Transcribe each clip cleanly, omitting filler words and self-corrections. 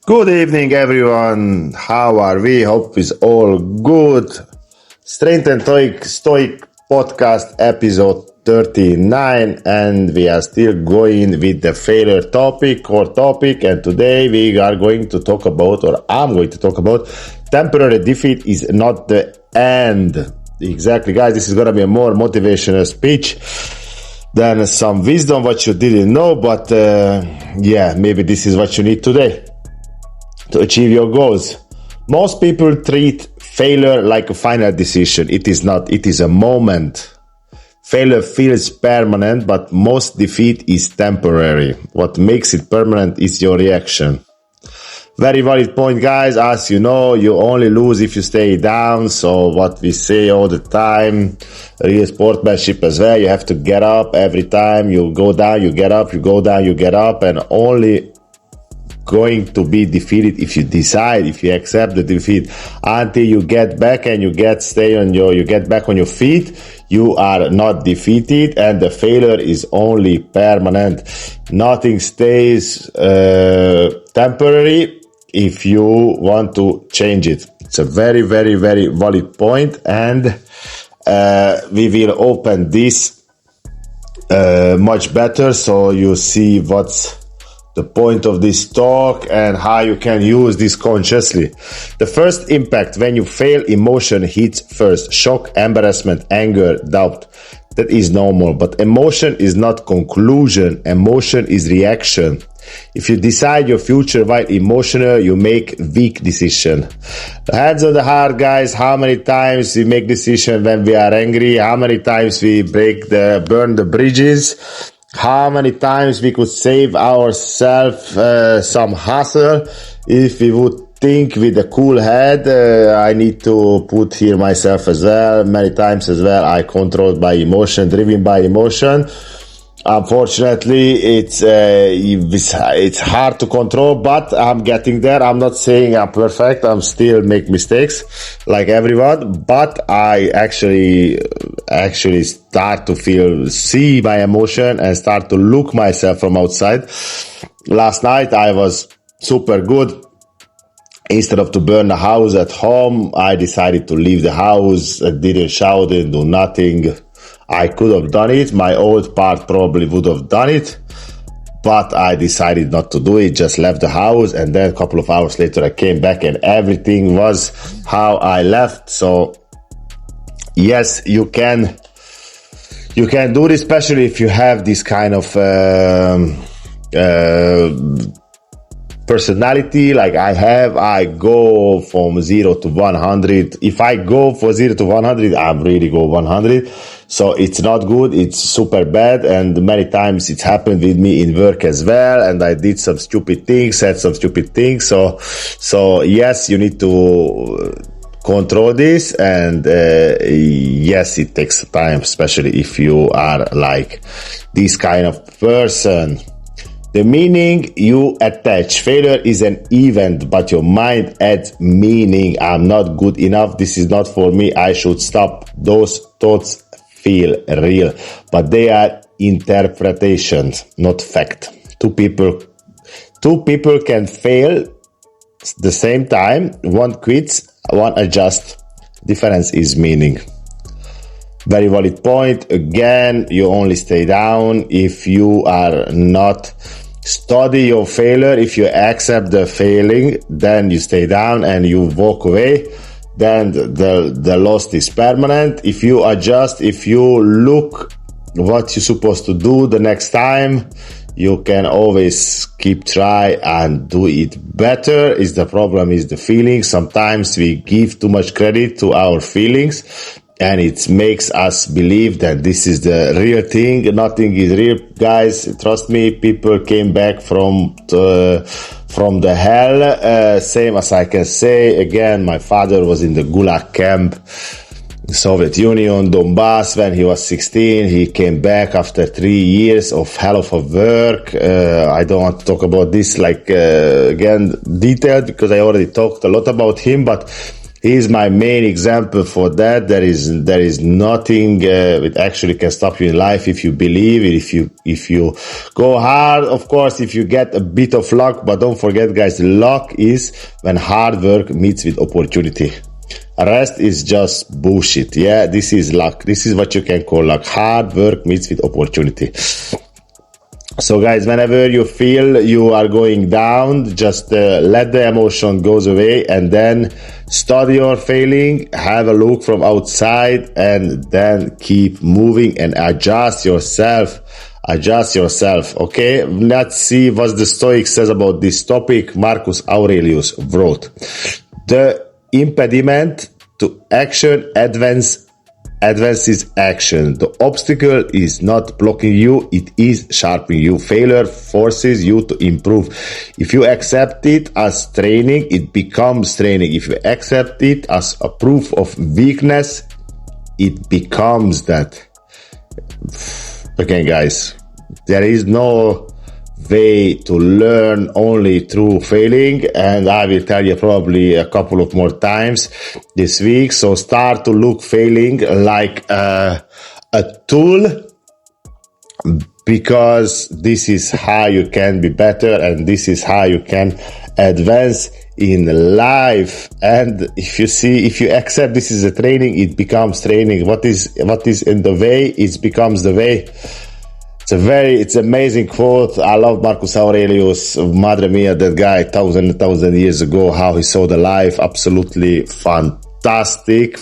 Good evening, everyone. How are we? Hope is all good. Strenght&Stoic podcast episode 39, and we are still going with the failure topic. And today we are going to talk about, or I'm going to talk about, temporary defeat is not the end. Exactly, guys. This is going to be a more motivational speech than some wisdom what you didn't know, but maybe this is what you need today to achieve your goals. Most people treat failure like a final decision. It is not. It is a moment. Failure feels permanent, but most defeat is temporary. What makes it permanent is your reaction. Very valid point, guys. As you know, you only lose if you stay down. So what we say all the time, real sportsmanship as well, you have to get up every time. You go down, you get up, you go down, you get up, and only going to be defeated if you accept the defeat. Until you get back and you get back on your feet, you are not defeated, and the failure is only permanent. Nothing stays temporary if you want to change it. It's a very, very, very valid point, and we will open this much better so you see what's the point of this talk and how you can use this consciously. The first impact when you fail, emotion hits first. Shock, embarrassment, anger, doubt. That is normal. But emotion is not conclusion. Emotion is reaction. If you decide your future while emotional, you make weak decision. Hands on the heart, guys. How many times we make decision when we are angry? How many times we burn the bridges? How many times we could save ourselves some hassle if we would think with a cool head. I need to put here myself as well. Many times as well, I controlled by emotion, driven by emotion. Unfortunately, it's hard to control, but I'm getting there. I'm not saying I'm perfect. I'm still make mistakes like everyone, but I actually start to see my emotion and start to look myself from outside. Last night I was super good. Instead of to burn the house at home, I decided to leave the house. I didn't shout, didn't do nothing. I could have done it. My old part probably would have done it, but I decided not to do it. Just left the house, and then a couple of hours later I came back and everything was how I left. So yes, you can do this, especially if you have this kind of personality like I have. I go from 0 to 100. If I go for 0 to 100, I really go 100. So it's not good. It's super bad. And many times it's happened with me in work as well. And I did some stupid things, said some stupid things. So yes, you need to control this. And yes, it takes time, especially if you are like this kind of person. The meaning you attach. Failure is an event, but your mind adds meaning. I'm not good enough. This is not for me. I should stop. Those thoughts feel real, but they are interpretations, not fact. Two people can fail the same time. One quits, one adjusts. Difference is meaning. Very valid point. Again, you only stay down if you are not study your failure. If you accept the failing, then you stay down and you walk away. Then the loss is permanent. If you adjust, if you look what you're supposed to do the next time, you can always keep try and do it better. The problem is the feelings. Sometimes we give too much credit to our feelings, and it makes us believe that this is the real thing. Nothing is real, guys. Trust me, people came back from the hell. Same as I can say. Again, my father was in the Gulag camp, Soviet Union, Donbass, when he was 16. He came back after 3 years of hell of a work. I don't want to talk about this again detailed, because I already talked a lot about him, but He is my main example for that. There is nothing that actually can stop you in life if you believe it, if you go hard. Of course, if you get a bit of luck, but don't forget, guys, luck is when hard work meets with opportunity. Rest is just bullshit. Yeah, this is luck. This is what you can call luck. Hard work meets with opportunity. So guys, whenever you feel you are going down, just let the emotion goes away and then study your failing, have a look from outside, and then keep moving and adjust yourself. Okay, let's see what the Stoic says about this topic. Marcus Aurelius wrote, the impediment to action advances action. The obstacle is not blocking you, it is sharpening you. Failure forces you to improve. If you accept it as training, it becomes training. If you accept it as a proof of weakness, it becomes that. Again, guys, there is no way to learn only through failing, and I will tell you probably a couple of more times this week. So start to look failing like a tool, because this is how you can be better and this is how you can advance in life. And if you accept this is a training, it becomes training. What is in the way, it becomes the way. It's amazing quote. I love Marcus Aurelius. Madre mia, that guy, thousand years ago, how he saw the life. Absolutely fantastic.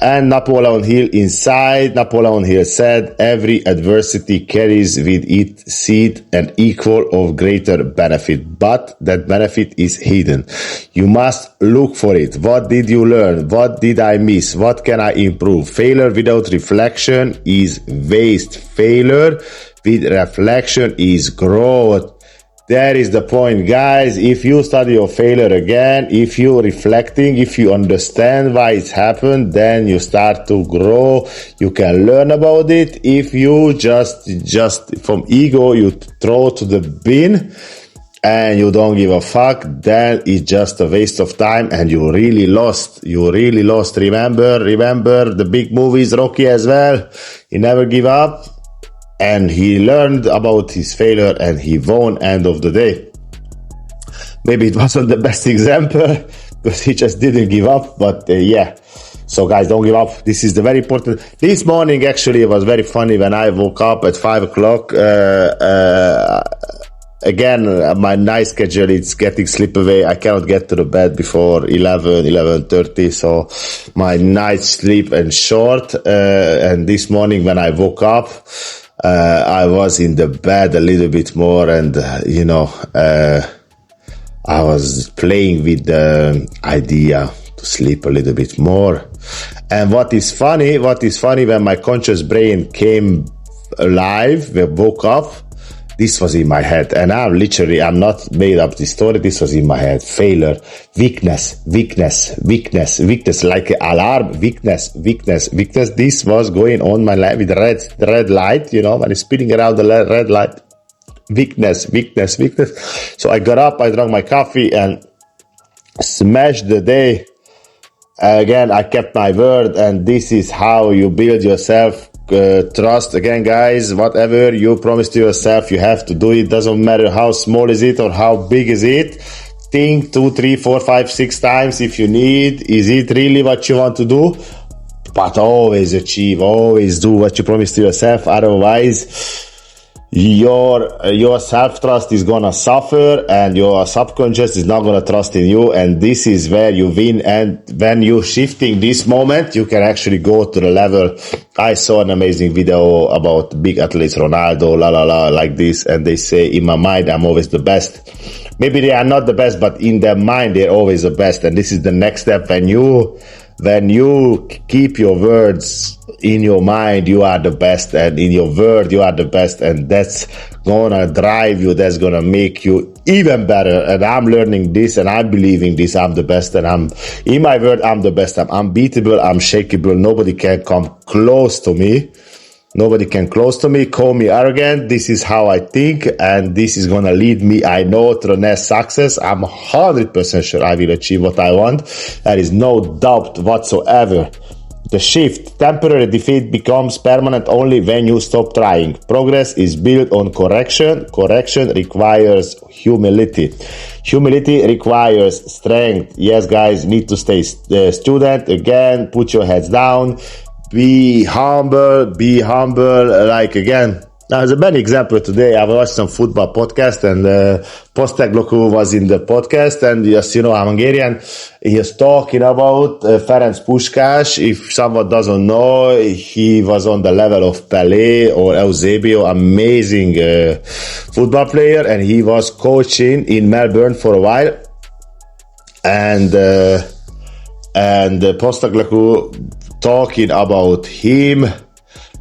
And Napoleon Hill inside. Napoleon Hill said, every adversity carries with it seed and equal of greater benefit, but that benefit is hidden. You must look for it. What did you learn? What did I miss? What can I improve? Failure without reflection is waste. Failure with reflection is growth. That is the point, guys. If you study your failure again, if you're reflecting, if you understand why it's happened, then you start to grow. You can learn about it. If you just from ego, you throw to the bin and you don't give a fuck, then it's just a waste of time and you really lost. Remember the big movies, Rocky as well. He never give up. And he learned about his failure and he won end of the day. Maybe it wasn't the best example because he just didn't give up. But yeah. So guys, don't give up. This is the very important. This morning actually it was very funny when I woke up at 5 o'clock. Again, my night schedule is getting slip away. I cannot get to the bed before 11:30. So my night sleep and short. And this morning when I woke up, I was in the bed a little bit more and, I was playing with the idea to sleep a little bit more. And what is funny, when my conscious brain came alive, we woke up, this was in my head. And I'm not made up this story. This was in my head. Failure, weakness, like alarm, weakness. This was going on my life with the red light, when it's spinning around the red light. Weakness. So I got up, I drank my coffee and smashed the day. Again, I kept my word, and this is how you build yourself trust. Again, guys, whatever you promise to yourself, you have to do it. Doesn't matter how small is it or how big is it. Think 2, 3, 4, 5, 6 times if you need. Is it really what you want to do? But always do what you promise to yourself. Otherwise, your self-trust is gonna suffer and your subconscious is not gonna trust in you, and this is where you win. And when you're shifting this moment, you can actually go to the level. I saw an amazing video about big athletes, Ronaldo, like this, and they say, in my mind, I'm always the best. Maybe they are not the best, but in their mind, they're always the best. And this is the next step. When you keep your words in your mind, you are the best, and in your word, you are the best, and that's gonna drive you, that's gonna make you even better. And I'm learning this, and I'm believing this. I'm the best, and I'm in my word, I'm the best. I'm unbeatable, I'm shakeable. Nobody can come close to me. Nobody can close to me, call me arrogant. This is how I think, and this is gonna lead me, I know, to the next success. I'm 100% sure I will achieve what I want. There is no doubt whatsoever. The shift, temporary defeat becomes permanent only when you stop trying. Progress is built on correction. Correction requires humility. Humility requires strength. Yes, guys, need to stay student. Again, put your heads down. Be humble. Like, again, there's a bad example today. I watched some football podcast, and Postecoglou was in the podcast, and yes, you know, I'm Hungarian. He is talking about Ferenc Puskás. If someone doesn't know, he was on the level of Pelé or Eusebio, amazing football player, and he was coaching in Melbourne for a while. And Postecoglou talking about him,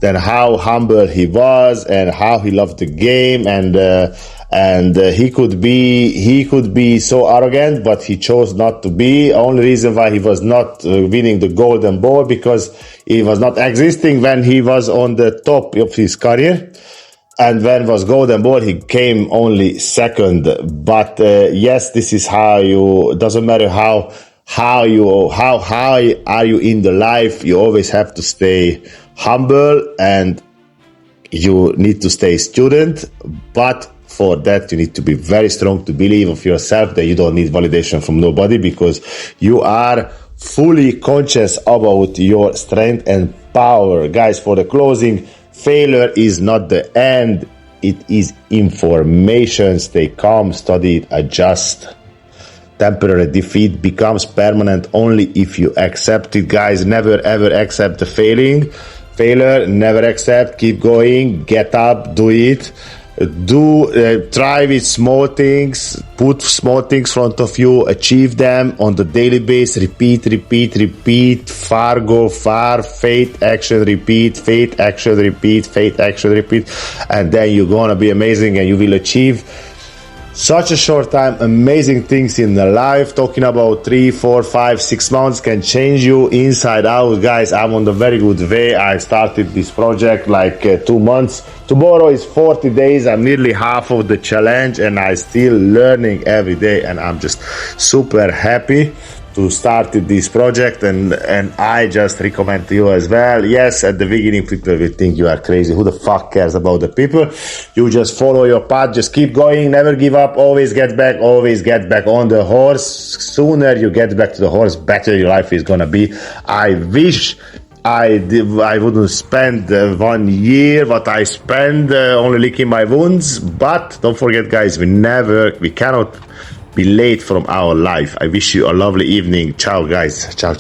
then how humble he was and how he loved the game, and he could be so arrogant, but he chose not to be. Only reason why he was not winning the golden ball, because he was not existing when he was on the top of his career, and when was golden ball he came only second. But yes, this is how you, doesn't matter how high are you in the life, you always have to stay humble, and you need to stay student. But for that, you need to be very strong to believe of yourself that you don't need validation from nobody, because you are fully conscious about your strength and power. Guys, for the closing, failure is not the end, it is information. Stay calm, study it, adjust. Temporary defeat becomes permanent only if you accept it. Guys, never ever accept the failure, never accept. Keep going, get up, do it. Try with small things, put small things in front of you, achieve them on the daily basis. Repeat, far go far, faith, action, repeat, faith, action, repeat, faith, action, repeat, and then you're gonna be amazing, and you will achieve such a short time amazing things in the life. Talking about 3, 4, 5, 6 months can change you inside out. Guys, I'm on the very good way. I started this project like 2 months. Tomorrow is 40 days. I'm nearly half of the challenge, and I still learning every day, and I'm just super happy to start this project, and I just recommend to you as well. Yes, at the beginning people will think you are crazy. Who the fuck cares about the people? You just follow your path, just keep going, never give up, always get back on the horse. Sooner you get back to the horse, better your life is gonna be. I wish I wouldn't spend 1 year what I spend only licking my wounds, but don't forget, guys, we cannot be late from our life. I wish you a lovely evening. Ciao, guys. Ciao.